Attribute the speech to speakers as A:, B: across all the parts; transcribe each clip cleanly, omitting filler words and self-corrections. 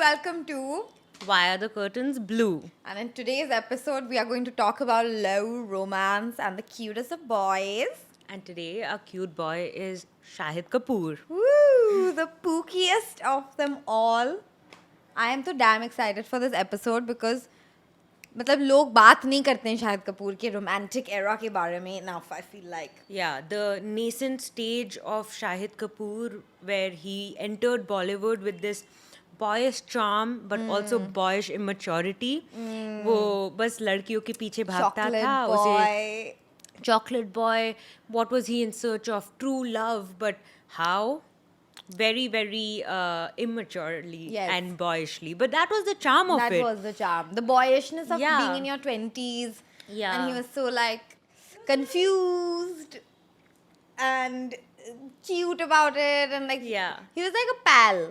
A: welcome to.
B: Why are the curtains blue?
A: And in today's episode, we are going to talk about love, romance, and the cutest of boys.
B: And today our cute boy is Shahid Kapoor.
A: Woo! The pookiest of them all. I am so damn excited for this episode because मतलब लोग बात नहीं करते हैं शाहिद कपूर के romantic era के बारे में enough, I feel like.
B: Yeah, the nascent stage of Shahid Kapoor where he entered Bollywood with this boyish charm but also boyish immaturity. वो बस लड़कियों के पीछे भागता
A: Chocolate
B: था
A: boy.
B: chocolate boy. What was he in search of? True love, but how? Very, very immaturely
A: Yes.
B: and boyishly. But that was the charm of
A: That
B: it.
A: was the charm. The boyishness of
B: Yeah.
A: being in your 20s.
B: Yeah.
A: And he was so like confused and cute about it. And like,
B: Yeah.
A: he was like a pal.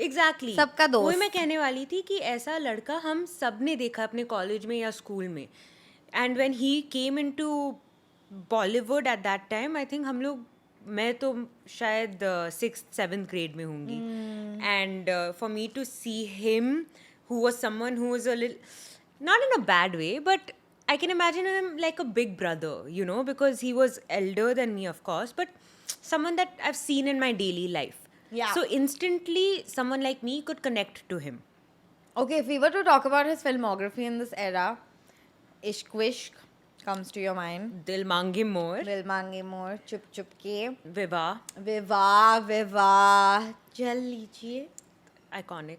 B: Exactly
A: सबका दोस्त.
B: वही मैं कहने वाली थी कि ऐसा लड़का हम सब ने देखा अपने कॉलेज में या स्कूल में and when he came into Bollywood at that time I think हम लोग मैं तो शायद 6th 7th ग्रेड में होंगी and for me to see him who was someone who was a little not in a bad way but I can imagine him like a big brother, you know, because he was elder than me, of course, but someone that I've seen in my daily life.
A: Yeah.
B: So instantly, someone like me could connect to him.
A: Okay, if we were to talk about his filmography in this era, Ishq Vishk comes to your mind.
B: Dil Mange More,
A: Dil Mange More, Chup Chup Ke,
B: Vivah,
A: Vivah, Jal Lijiye.
B: iconic.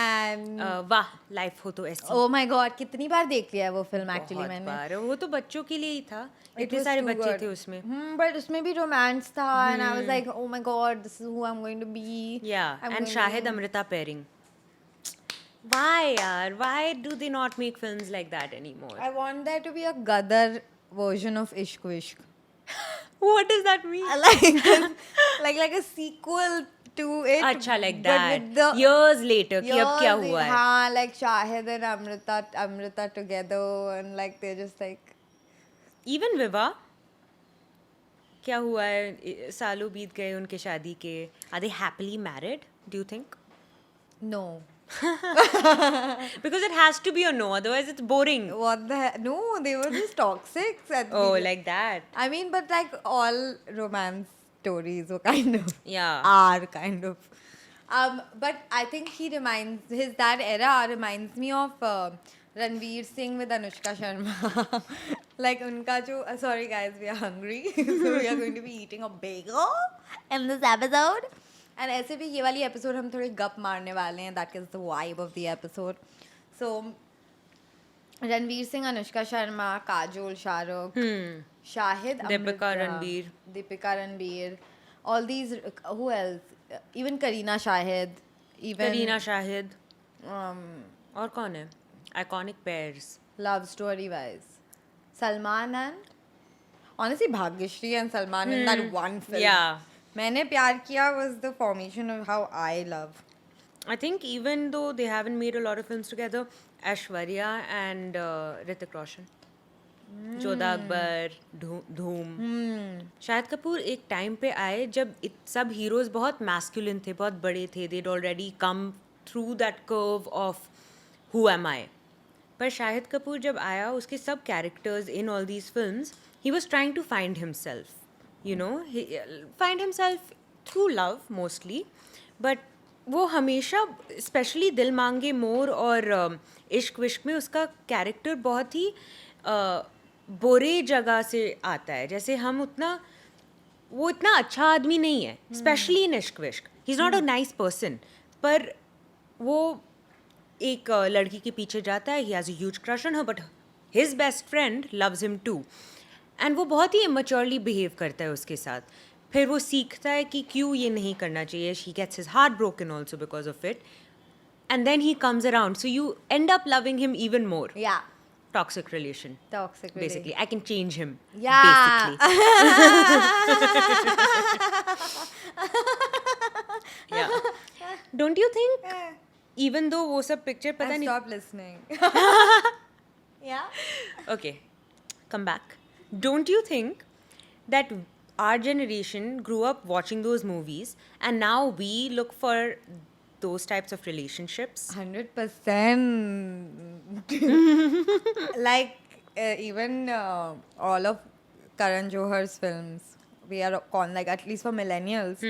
A: And
B: वाह life हो तो ऐसी
A: oh my god, कितनी बार देख लिया है वो film
B: बहुत
A: एक्चुअली मैंने.
B: बार वो तो बच्चों के लिए ही था
A: It
B: इतने
A: was
B: सारे
A: too
B: बच्चे
A: good.
B: थे उसमें
A: But उसमें भी romance था and I was like, oh my god, this is who I'm going to be.
B: yeah
A: I'm
B: and
A: going
B: Shahid
A: to...
B: Amrita pairing why yaar why do they not make films like that anymore
A: I want there to be a Gadar version of Ishq Vishk.
B: what does that mean
A: like a sequel to it.
B: अच्छा like
A: but
B: that
A: with the
B: years later कि अब क्या
A: years,
B: हुआ है
A: हाँ, like Shahid and Amrita together and like they're just like
B: even विवाह क्या हुआ है सालों बीत गए उनके शादी के are they happily married do you think
A: no.
B: Because it has to be a no otherwise it's boring
A: What the heck? No, they were just toxic. at
B: oh
A: the-
B: like that
A: I mean, but like all romance stories were kind of
B: yeah
A: are kind of. But I think that era reminds me of Ranveer Singh with Anushka Sharma. Like unka jo, sorry guys, we are hungry, so we are going to be eating a bagel in this episode. And ऐसे भी ये वाली episode हम थोड़े गप मारने वाले हैं. That is the vibe of the episode. So Ranveer Singh Anushka Sharma Kajol Shahrukh Shahid
B: Deepika
A: Amrita,
B: Ranveer.
A: Deepika Ranveer all these who else even Kareena Shahid even
B: Kareena Shahid
A: um,
B: और कौन है iconic pairs
A: love story wise Salman and honestly Bhagyashree and Salman in that one film
B: yeah
A: मैंने प्यार किया was the formation of how I love.
B: I think even though they haven't made a lot of films together, Aishwarya and Hrithik Roshan, Jodha Akbar, धूम. शाहिद कपूर एक time पे आए जब सब heroes बहुत मैस्कुलिन थे, बहुत बड़े थे. They'd already come through that curve of who am I. पर शाहिद कपूर जब आया उसके सब characters in all these films, he was trying to find himself. You know, find himself through love mostly, but वो हमेशा स्पेशली दिल मांगे मोर और इश्क विश्क में उसका कैरेक्टर बहुत ही बुरे जगह से आता है. जैसे हम वो इतना अच्छा आदमी नहीं है, especially in Ishq Vishk. He is not a nice person, पर वो एक लड़की के पीछे जाता है. He has a huge crush on her but his best friend loves him too and वो बहुत ही इमेच्योरली बिहेव करता है उसके साथ. फिर वो सीखता है कि क्यों ये नहीं करना चाहिए. She gets his heart broken also because of it and then he comes around so you end up loving him even more.
A: Yeah,
B: toxic relation
A: toxic
B: basically. I can change him.
A: Yeah.
B: Basically. Yeah. Don't you think even though वो सब picture पता
A: And
B: नहीं.
A: stop listening. Yeah.
B: Okay, come back. Don't you think that our generation grew up watching those movies and now we look for those types of relationships.
A: 100%. Like even all of Karan Johar's films, we are like at least for millennials.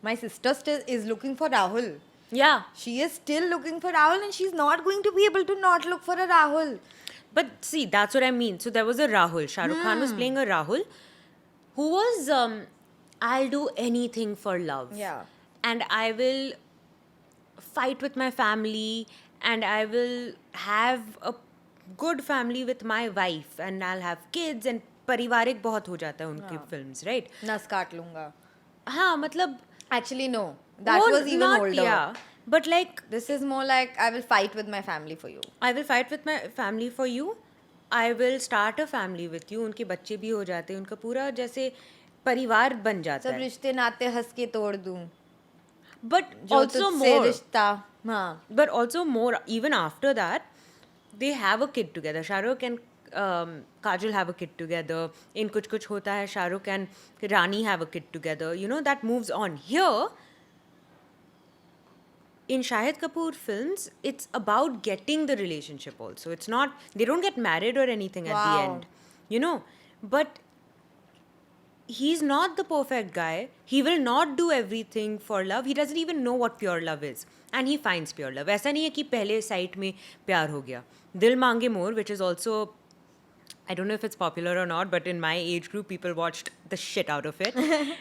A: My sister still is looking for Rahul.
B: Yeah.
A: She is still looking for Rahul, and she's not going to be able to not look for a Rahul.
B: But see, that's what I mean. So there was a Rahul. Shah Rukh Khan was playing a Rahul who was, I'll do anything for love.
A: Yeah.
B: And I will fight with my family, and I will have a good family with my wife, and I'll have kids, and पारिवारिक बहुत हो जाता है उनके films, right?
A: नस काट लूंगा.
B: हाँ, मतलब
A: Actually, no. That
B: वो
A: was even
B: not,
A: older.
B: Yeah, but like
A: This is more like I will fight with my family for you.
B: I will fight with my family for you. I will start a family with you. उनके बच्चे भी हो जाते हैं. उनका पूरा जैसे परिवार बन जाता
A: सब
B: है.
A: रिश्ते नाते हंस के तोड़ दूं.
B: But
A: जो
B: also
A: तुझसे
B: more.
A: रिश्ता. हाँ.
B: But also more. Even after that, they have a kid together. Shah Rukh and Kajol have a kid together. In Kuch Kuch Hota Hai, Shah Rukh and Rani have a kid together. You know, that moves on. Here, in Shahid Kapoor films, it's about getting the relationship also. It's not, they don't get married or anything at the
A: Wow.
B: end. You know, but he's not the perfect guy. He will not do everything for love. He doesn't even know what pure love is. And he finds pure love. ऐसा नहीं है कि पहले site में प्यार हो गया. Dil Mange More, which is also, I don't know if it's popular or not, but in my age group, people watched the shit out of it.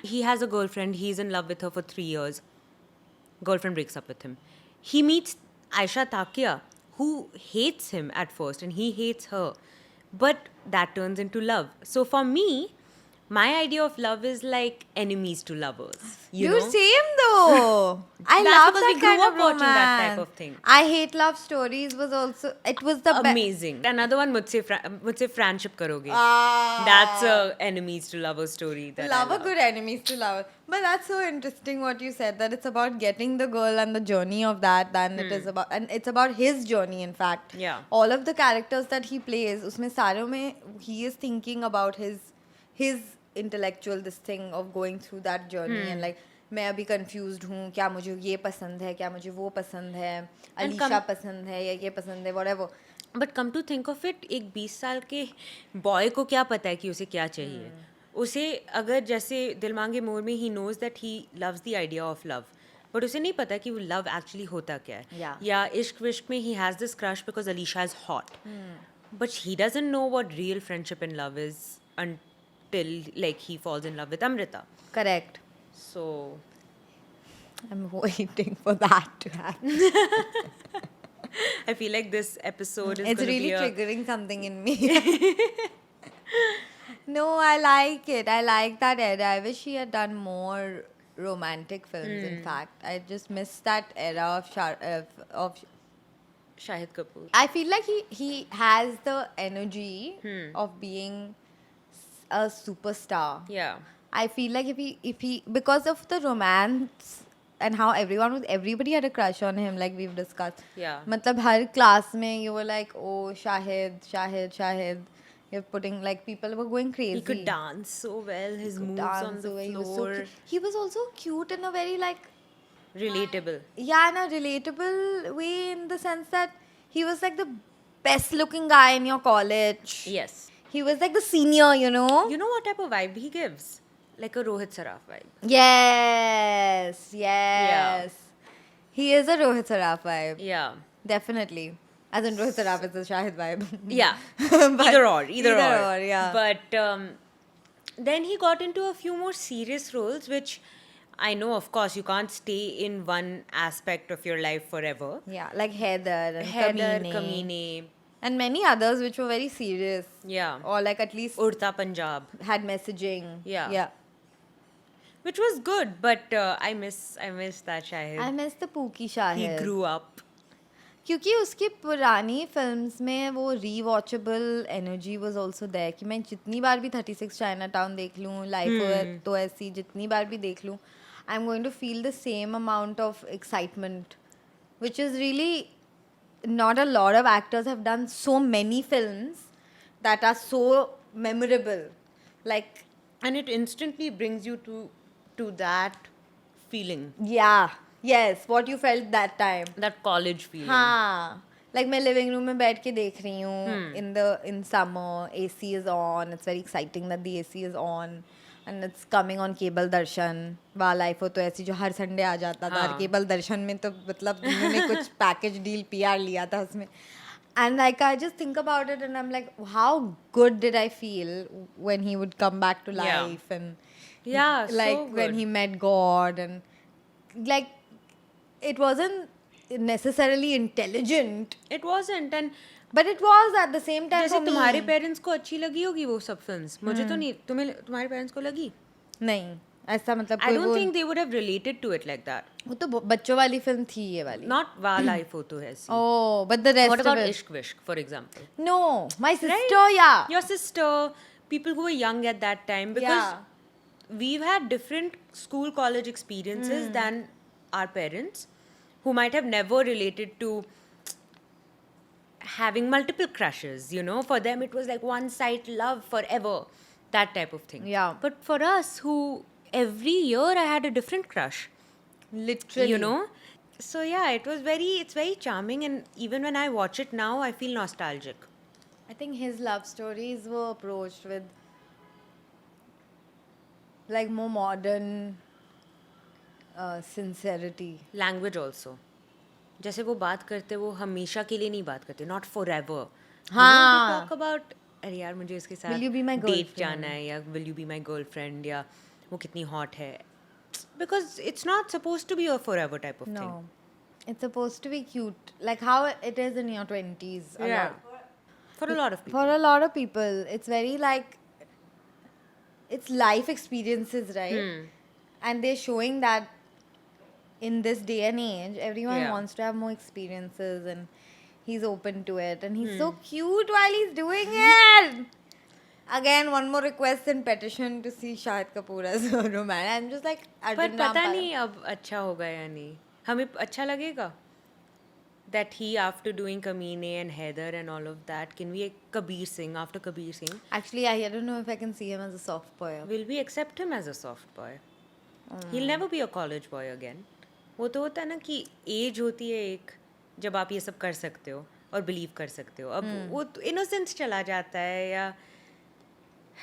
B: He has a girlfriend. He's in love with her for 3 years. Girlfriend breaks up with him. He meets Aisha Takia, who hates him at first, and he hates her. But that turns into love. So for me, my idea of love is like enemies to lovers. You
A: Dude,
B: know?
A: same though. I
B: That's
A: love
B: because
A: that
B: we grew
A: kind
B: up
A: of
B: watching that type
A: romance.
B: of thing.
A: I hate love stories was also, it was the best.
B: Amazing. Another one, mujhse friendship karoge.
A: Ah.
B: That's a enemies to lovers story. That I
A: Love a good enemies to love. But that's so interesting what you said, that it's about getting the girl and the journey of that than it is about, and it's about his journey in fact.
B: Yeah.
A: All of the characters that he plays, उसमें सारों में he is thinking about his intellectual this thing of going through that journey and like मैं अभी confused हूँ, क्या मुझे ये पसंद है, क्या मुझे वो पसंद है, अलीशा पसंद है या ये पसंद है, whatever.
B: But come to think of it, एक 20 साल के बॉय को क्या पता है कि उसे क्या चाहिए. उसे अगर जैसे दिल मांगे मोर में he knows that he loves the idea of love, but उसे नहीं पता कि वो लव एक्चुअली होता क्या है.
A: Yeah.
B: या इश्क विश्क में he has this crush because Alisha is hot, but he doesn't know what real friendship in love is until like he falls in love with Amrita.
A: Correct.
B: So
A: I'm waiting for that to happen.
B: I feel like this episode is
A: It's
B: gonna
A: really
B: be a
A: triggering something in me. No, I like it. I like that era. I wish he had done more romantic films. In fact, I just miss that era of
B: Shahid Kapoor.
A: I feel like he has the energy of being a superstar.
B: Yeah.
A: I feel like if he because of the romance and how everybody had a crush on him, like we've discussed.
B: Yeah.
A: मतलब हर class में you were like, oh Shahid. You're putting like people were going crazy.
B: He could dance so well. His moves
A: Dance
B: on the
A: away.
B: floor.
A: He was also cute in a very like
B: Relatable.
A: yeah, in a relatable way, in the sense that he was like the best looking guy in your college.
B: Yes.
A: He was like the senior, you know.
B: You know what type of vibe he gives? Like a Rohit Saraf vibe.
A: Yes. He is a Rohit Saraf vibe.
B: Yeah.
A: Definitely. As in Rohit Saraf is a Shahid vibe.
B: Yeah.
A: But-
B: either or.
A: yeah.
B: But then he got into a few more serious roles, which I know, of course, you can't stay in one aspect of your life forever.
A: Yeah, like Heather and
B: Heather,
A: Kamine.
B: Kamine.
A: And many others which were very serious.
B: Yeah.
A: Or like at least
B: Urta Punjab.
A: had messaging.
B: Yeah.
A: Yeah.
B: Which was good, but I miss that Shahid.
A: I miss the Pookie
B: He
A: Shahid.
B: grew up.
A: क्योंकि उसकी पुरानी films में वो रीवॉचेबल energy was also there कि मैं जितनी बार भी 36 China town देख लूँ लाइफ तो ऐसी जितनी बार भी देख लूँ I am going to feel the same amount of excitement which is really not a lot of actors have done so many films that are so memorable. Like,
B: And it instantly brings you to that feeling.
A: yeah, Yes, what you felt that time.
B: That college feeling.
A: हाँ, like मैं living room में बैठ के देख रही हूँ in summer, AC is on. It's very exciting that the AC is on. And it's coming on cable दर्शन वाह लाइफ हो तो ऐसी जो हर संडे आ जाता था और केबल दर्शन में तो मतलब उन्होंने कुछ पैकेज डील पीआर लिया था उसमें and like I just think about it and I'm like how good did I feel when he would come back to
B: Yeah.
A: life and
B: Yeah,
A: like
B: so
A: when
B: good.
A: he met God and like it wasn't necessarily intelligent
B: It wasn't, and
A: but it was at the same time
B: जैसे
A: for
B: तुम्हारे
A: me
B: parents को अच्छी लगी होगी वो सब films मुझे तो नहीं तुम्हारे पेरेंट्स को लगी
A: नहीं ऐसा मतलब
B: आई
A: कोई
B: डोंट
A: वो
B: think they would have related to it like that
A: वो तो बच्चों वाली फिल्म थी ये वाली
B: नॉट वाह लाइफ हो तो ऐसी
A: oh but the rest
B: what
A: of
B: about
A: it
B: इश्क विश्क for example
A: no my sister yeah
B: your sister people who were young at that time because
A: Yeah.
B: we've had different school college experiences than our parents who might have never related to having multiple crushes, you know. For them, it was like one side love forever, that type of thing.
A: Yeah.
B: But for us, who every year I had a different crush,
A: literally
B: you know. So yeah, it's very charming, and even when I watch it now, I feel nostalgic.
A: I think his love stories were approached with like more modern sincerity.
B: Language also. जैसे वो बात करते वो हमेशा के लिए नहीं बात करते नॉट फॉर एवर
A: हाँ.
B: टॉक अबाउट अरे यार मुझे इसके साथ
A: Will you be my
B: date
A: girlfriend?
B: जाना है या will you be my girlfriend या वो कितनी हॉट है because it's not suppose to be a forever type of
A: No,
B: thing
A: it's supposed to be cute, like how it is in your 20s. a lot.
B: For a lot of
A: For a lot of people, it's very like it's life experiences, right? And they're showing that in this day and age, everyone
B: Yeah.
A: wants to have more experiences, and he's open to it, and he's so cute while he's doing it. Again, one more request and petition to see Shahid Kapoor as a romantic. I'm just like,
B: पर
A: Arjun
B: पता
A: Rampal.
B: नहीं अब अच्छा होगा या नहीं हमें अच्छा लगेगा that he after doing Kamine and Heather and all of that can we Kabir Singh after Kabir Singh
A: Actually, I don't know if I can see him as a soft boy.
B: will we accept him as a soft boy he'll never be a college boy again वो तो होता है ना कि as होती है एक जब आप ये सब कर सकते हो और बिलीव कर सकते हो अब वो इनोसेंस चला जाता है या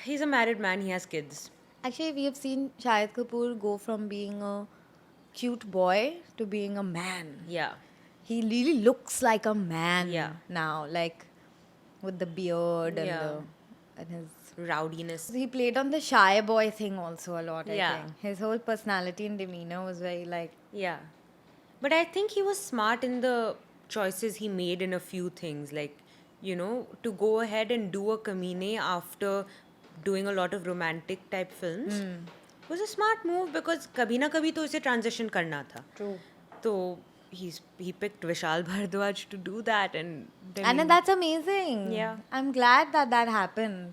B: he is a married man he has kids
A: Actually, we have seen Shahid Kapoor go from being a cute boy to being a man.
B: या
A: He really looks like a man
B: Yeah.
A: now, like with the beard and
B: Yeah.
A: and his.
B: Rowdiness
A: He played on the shy boy thing also a lot. I
B: Yeah.
A: think his whole personality and demeanor was very like.
B: Yeah. But I think he was smart in the choices he made in a few things. Like, you know, to go ahead and do a Kamine after doing a lot of romantic type films was a smart move because kabhi na kabhi to उसे transition करना था.
A: True.
B: So he picked Vishal Bhardwaj to do that and
A: And then that's amazing.
B: Yeah.
A: I'm glad that happened.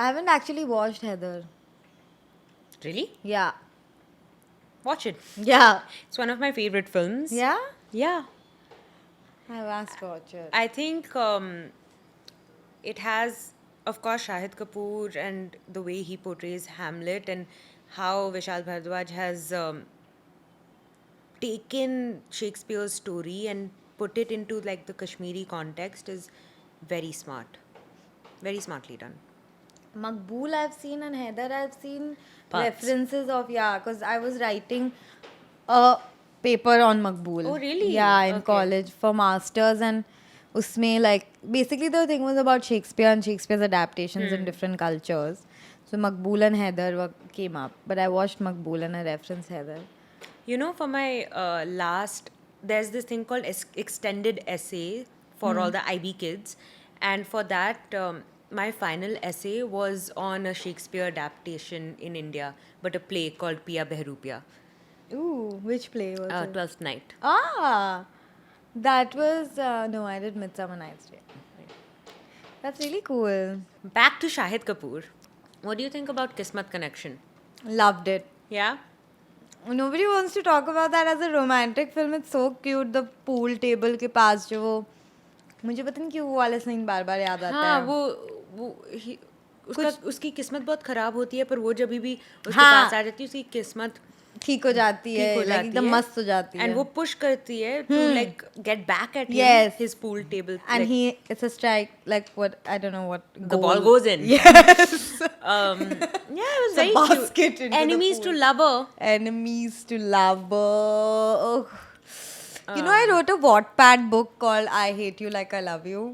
A: I haven't actually watched Heather.
B: really
A: Yeah.
B: watch it.
A: Yeah.
B: It's one of my favorite films.
A: Yeah.
B: Yeah.
A: I must watch it.
B: I think it has, of course, Shahid Kapoor and the way he portrays Hamlet and how Vishal Bhardwaj has taken Shakespeare's story and put it into like the Kashmiri context is very smart. Very smartly done.
A: Maqbool I've seen and Heather I've seen
B: Parts.
A: references of, yeah, because I was writing a paper on Maqbool.
B: Oh, really?
A: Yeah, in
B: Okay.
A: college for masters, and usme like basically the thing was about Shakespeare and Shakespeare's adaptations in different cultures. So Maqbool and Heather came up, but I watched Maqbool and I referenced Heather.
B: You know, for my last, there's this thing called extended essay for all the IB kids. And for that, my final essay was on a Shakespeare adaptation in India, but a play called Pia Behrupia,
A: Ooh, which play was it?
B: Twelfth Night.
A: Ah, that was no, I did Midsummer Night's Dream. That's really cool.
B: Back to Shahid Kapoor. What do you think about Kismat Connection?
A: Loved it.
B: Yeah?
A: Nobody wants to talk about that as a romantic film. It's so cute. The pool table के पास जो वो मुझे पता नहीं क्यों वो वाला scene बार बार याद आता
B: हाँ
A: है.
B: उसकी किस्मत बहुत खराब होती है पर वो जब भी उसके
A: हाँ.
B: पास आ जाती है उसकी किस्मत
A: ठीक हो जाती है,
B: ठीक हो
A: like
B: जाती
A: एकदम
B: है
A: मस्त हो जाती है.
B: and वो push करती है to like get back at him,
A: Yes.
B: his pool table,
A: And
B: like,
A: it's a strike, like what, I don't know what.
B: the ball goes in.
A: Yes.
B: Yeah, it was
A: It's a
B: very
A: basket
B: cute.
A: into the
B: Enemies to
A: pool.
B: lover.
A: Enemies to lover. Oh. You know, I
B: Um,
A: wrote a Wattpad book called I Hate You Like I Love You.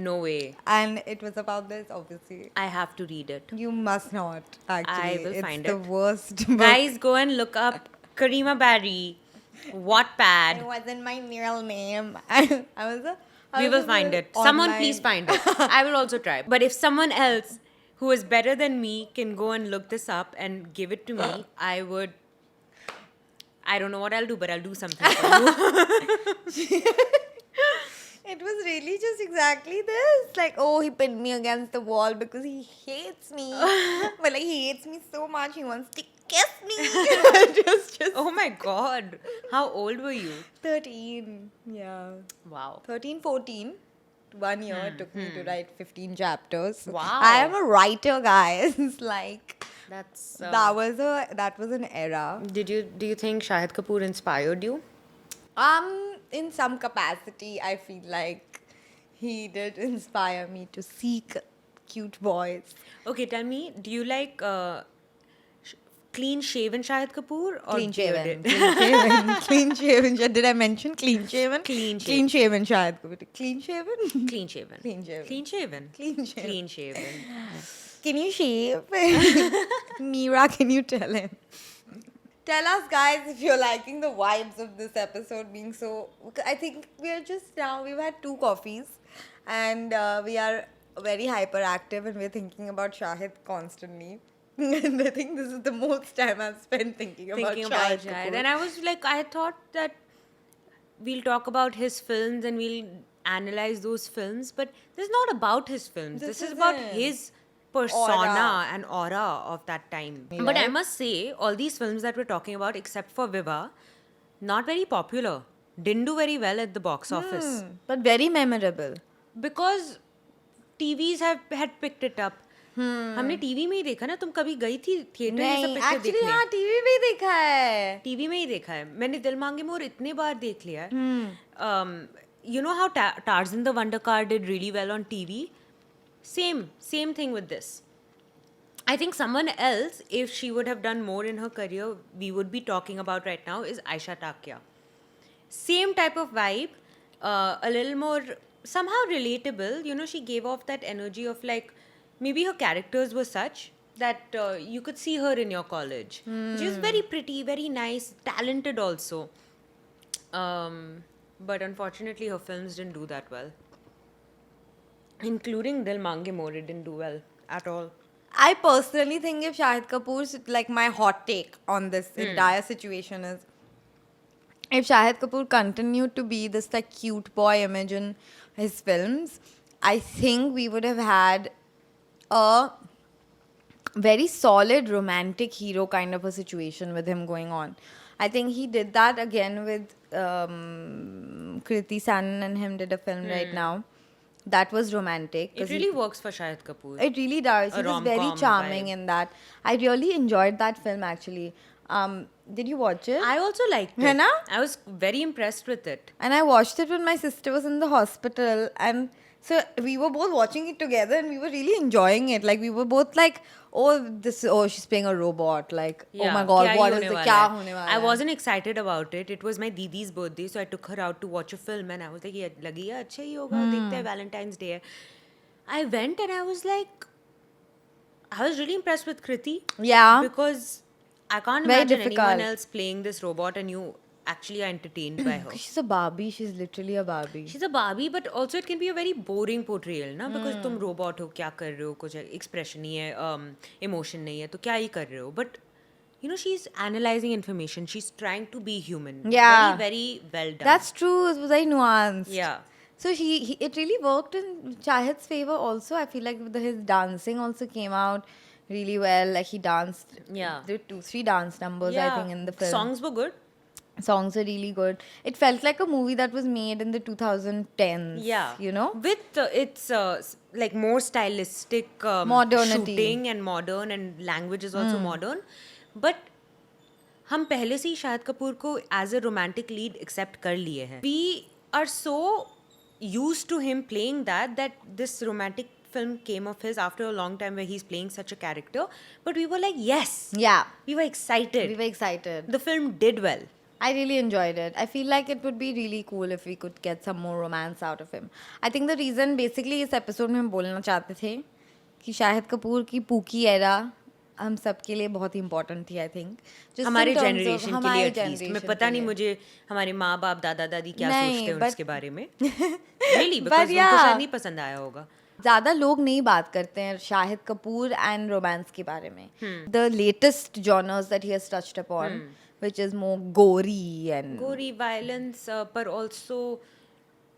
B: No way.
A: And it was about this, obviously.
B: I have to read it.
A: You must not, actually.
B: I will
A: it's
B: find
A: the
B: it.
A: worst book.
B: Guys, go and look up Karima Barry, Wattpad.
A: It wasn't my real name. I was a. I
B: We
A: was
B: will
A: a
B: find
A: little
B: it. Someone
A: online-
B: please find it. I will also try. But if someone else who is better than me can go and look this up and give it to me, I would. I don't know what I'll do, but I'll do something for you.
A: It was really just exactly this. Like, oh, he pinned me against the wall because he hates me. But like, he hates me so much, he wants to kiss me. It was just
B: Oh my god. How old were you?
A: 13. Yeah.
B: Wow.
A: 13, 14. 1 year it took me to write 15 chapters.
B: Wow.
A: I am a writer, guys. Like,
B: That's.
A: that was an era.
B: Do you think Shahid Kapoor inspired you?
A: In some capacity, I feel like he did inspire me to seek cute boys.
B: Okay, tell me, do you like clean shaven Shahid Kapoor or
A: Clean shaven.
B: bearded?
A: Clean shaven. Clean shaven. Did I mention clean shaven?
B: Clean
A: Clean shaven, Shahid Kapoor. Clean shaven?
B: Clean shaven.
A: Clean shaven.
B: Clean shaven.
A: Clean shaven.
B: Clean shaven.
A: Can you shave? Meera, can you tell him? Tell us, guys, if you're liking the vibes of this episode being so. I think we've had 2 coffees and we are very hyperactive and we're thinking about Shahid constantly. And I think this is the most time I've spent thinking about Shahid Kapoor.
B: And I was like, I thought that we'll talk about his films and we'll analyze those films, but this is not about his films.
A: This
B: This is about
A: isn't.
B: his persona
A: Aura.
B: and aura of that time.
A: Right.
B: But I must say, all these films that we're talking about, except for Viva, not very popular. Didn't do very well at the box office.
A: But very memorable.
B: Because TVs had picked it up. हमने TV में ही देखा ना. तुम कभी गई थी theatre ये सब
A: नहीं,
B: पिक्चर
A: एक्चुअली
B: देखने?
A: हाँ टीवी पे ही देखा है.
B: टीवी में ही देखा है. मैंने दिल मांगे मोर इतने बार देख लिया है. You know how Tarzan the Wonder Car did really well on TV? Same thing with this. I think someone else, if she would have done more in her career, we would be talking about right now is Aisha Takya. Same type of vibe, a little more somehow relatable. You know, she gave off that energy of like, maybe her characters were such that you could see her in your college. She was very pretty, very nice, talented also. But unfortunately, her films didn't do that well. Including Dil Mange More, it didn't do well at all.
A: I personally think if Shahid Kapoor's, like my hot take on this entire situation is, if Shahid Kapoor continued to be this like cute boy image in his films, I think we would have had a very solid romantic hero kind of a situation with him going on. I think he did that again with Kriti Sanon and him did a film right now. That was romantic.
B: It really works for Shahid Kapoor.
A: It really does.
B: A
A: He was very
B: rom-com
A: charming
B: vibe.
A: in that. I really enjoyed that film actually. Did you watch it?
B: I also liked
A: है
B: it.
A: ना?
B: I was very impressed with it.
A: And I watched it when my sister was in the hospital, and so we were both watching it together, and we were really enjoying it. Like we were both like, oh, she's playing a robot. Like, oh my god,
B: क्या
A: what
B: he
A: is
B: होने
A: it?
B: वाला
A: क्या
B: है?
A: होने वाला
B: I
A: है?
B: wasn't excited about it. It was my Didi's birthday, so I took her out to watch a film, and I was like, ये लगी है अच्छा ही होगा, देखते हैं Valentine's Day है. I went and I was like, I was really impressed with Kriti.
A: Yeah.
B: Because I can't
A: Very
B: imagine
A: difficult.
B: anyone else playing this robot and you actually are entertained by her.
A: She's a Barbie. She's literally a Barbie.
B: She's a Barbie, but also it can be a very boring portrayal, ना? Because तुम robot हो, क्या कर रहे हो, कुछ expression नहीं है, emotion नहीं है, तो क्या ही कर रहे हो? But you know, she's analyzing information. She's trying to be human.
A: Yeah.
B: Very, very well done.
A: That's true. It was very nuanced.
B: Yeah.
A: So it really worked in Shahid's favor also. I feel like his dancing also came out really well. Like he danced.
B: Yeah.
A: There were 2-3 dance numbers, I think, in the film.
B: Songs were good.
A: Songs were really good. It felt like a movie that was made in the 2010s.
B: Yeah.
A: You know?
B: With its like more stylistic
A: Modernity.
B: shooting and modern and language is also modern. But हम पहले से ही शाहिद कपूर को as a romantic lead accept कर लिए हैं. We are so used to him playing that this romantic film came of his after a long time where he's playing such a character, but we were like, yes,
A: Yeah,
B: we were excited.
A: we were excited.
B: The film did well.
A: I really enjoyed it. I feel like it would be really cool if we could get some more romance out of him. I think the reason basically इस episode में हम बोलना चाहते थे कि शाहिद कपूर की pookie era हम सबके लिए बहुत important थी, I think. Just
B: हमारे
A: in terms of
B: जनरेशन के लिए
A: हमारे
B: एटलीस्ट. मैं
A: generation
B: पता
A: के
B: नहीं
A: लिए.
B: मुझे हमारे माँ बाप दादा दादी क्या
A: नहीं,
B: सोचते हैं
A: but-
B: उसके बारे में. Really, because
A: yeah.
B: उनको शायद नहीं पसंद आया होगा.
A: ज़्यादा लोग नहीं बात करते हैं शाहिद कपूर एंड रोमांस के बारे में. The latest genres that he has touched upon, which is more gory and
B: Gory violence, but also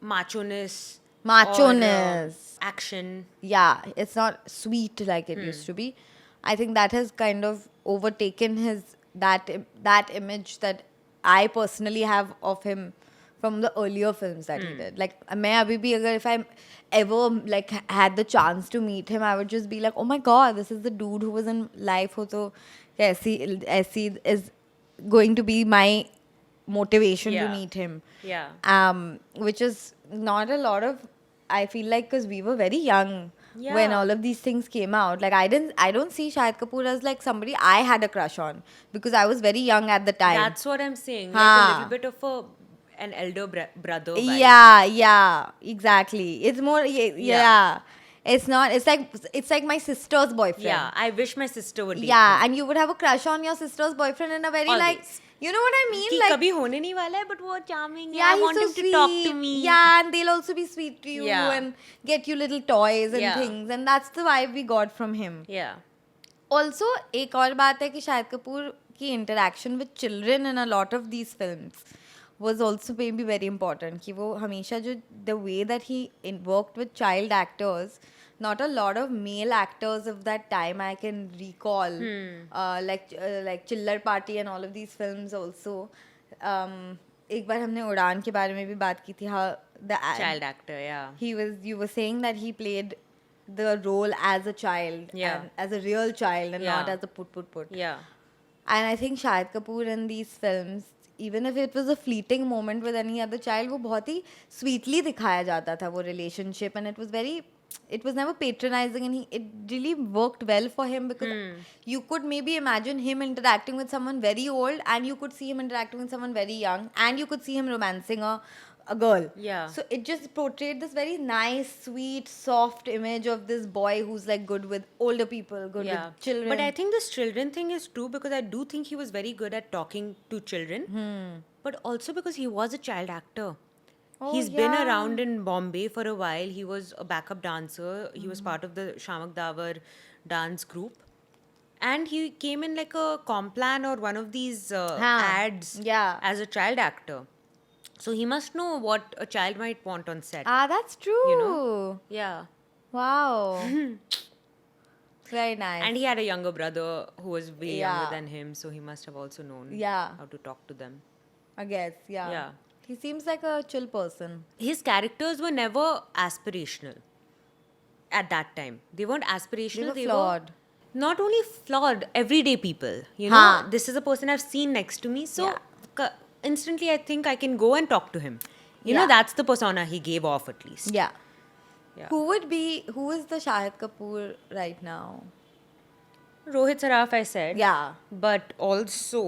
B: macho-ness.
A: Macho-ness.
B: Or, action.
A: yeah, it's not sweet like it used to be. I think that has kind of overtaken that image that I personally have of him from the earlier films that he did. Like मैं अभी भी अगर if I ever like had the chance to meet him, I would just be like, oh my god, this is the dude who was in life हो तो ऐसी is going to be my motivation to
B: Yeah.
A: meet him.
B: Yeah.
A: Which is not a lot of, I feel like, because we were very young when
B: Yeah.
A: all of these things came out. Like I don't see Shahid Kapoor as like somebody I had a crush on because I was very young at the time.
B: That's what I'm saying. Like a
A: Haan.
B: little bit of an elder brother vibe.
A: Yeah, exactly. It's more yeah. It's not. It's like my sister's boyfriend.
B: Yeah, I wish my sister would be.
A: Yeah, and you would have a crush on your sister's boyfriend in a very like,
B: Always.
A: you know what I mean?
B: कि
A: Like
B: कभी होने नहीं वाला है, but वो charming है.
A: yeah,
B: I want
A: he's
B: him
A: so
B: to talk to
A: sweet.
B: me.
A: Yeah, and they'll also be sweet to you
B: Yeah.
A: and get you little toys and
B: Yeah.
A: things, and that's the vibe we got from him.
B: Yeah.
A: Also, एक और बात है कि शाहिद कपूर की interaction with children in a lot of these films was also maybe very important. कि वो हमेशा जो the way that he worked with child actors, not a lot of male actors of that time I can recall, like Chiller Party and all of these films also. एक बार हमने उड़ान के बारे में भी बात की थी, how the
B: Child actor, yeah.
A: you were saying that he played the role as a child,
B: Yeah.
A: and as a real child and not
B: Yeah.
A: as a put.
B: Yeah.
A: And I think Shahid Kapoor in these films, even if it was a fleeting moment with any other child, वो बहुत ही sweetly दिखाया जाता था वो relationship, and it was never patronizing, and it really worked well for him because you could maybe imagine him interacting with someone very old, and you could see him interacting with someone very young, and you could see him romancing a girl.
B: Yeah.
A: So it just portrayed this very nice, sweet, soft image of this boy who's like good with older people, good
B: Yeah.
A: with children.
B: But I think this children thing is true because I do think he was very good at talking to children. But also because he was a child actor.
A: Oh,
B: He's been
A: yeah.
B: around in Bombay for a while. He was a backup dancer. He was part of the Shamak Davar dance group. And he came in like a Complan or one of these ads
A: Yeah.
B: as a child actor. So he must know what a child might want on set.
A: Ah, that's true.
B: You know? Yeah.
A: Wow. Very nice.
B: And he had a younger brother who was way
A: Yeah.
B: younger than him, so he must have also known
A: Yeah.
B: how to talk to them.
A: I guess, yeah.
B: Yeah.
A: He seems like a chill person.
B: His characters were never aspirational at that time. They weren't aspirational.
A: They were flawed.
B: Not only flawed, everyday people. You know,
A: Haan.
B: this is a person I've seen next to me, so
A: Yeah.
B: instantly I think I can go and talk to him. You know,
A: Yeah.
B: that's the persona he gave off at least.
A: Yeah.
B: Yeah.
A: Who is the Shahid Kapoor right now?
B: Rohit Saraf, I said.
A: Yeah.
B: But also,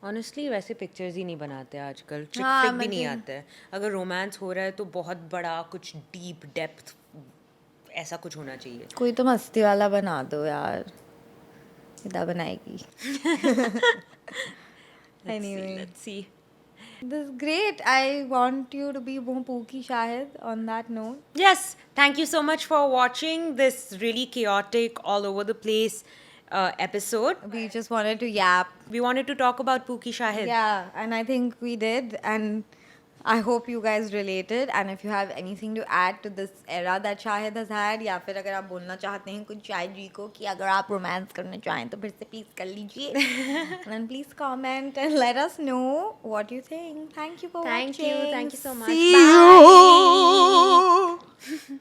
B: honestly वैसे pictures ही नहीं बनाते आजकल. चिक
A: हाँ,
B: flick भी नहीं
A: मतलब-
B: आता है. अगर रोमांस हो रहा है तो बहुत बड़ा कुछ डीप डेप्थ ऐसा कुछ होना चाहिए.
A: कोई तो मस्ती वाला बना दो यार. कितना बनाएगी? Anyway.
B: Let's see.
A: This is great. I want you to be more Pookie Shahid on that note.
B: Yes, thank you so much for watching this really chaotic, all over the place episode.
A: We just wanted to yap.
B: We wanted to talk about Pookie Shahid.
A: Yeah, and I think we did, and I hope you guys related. And if you have anything to add to this era that Shahid has had, या फिर अगर आप बोलना चाहते हैं कुछ शाहिद जी को कि अगर आप रोमांस करना चाहें तो फिर से प्लीज कर लीजिए. And please comment and let us know what you think. Thank you for watching.
B: Thank you so much.
A: See
B: Bye.
A: you.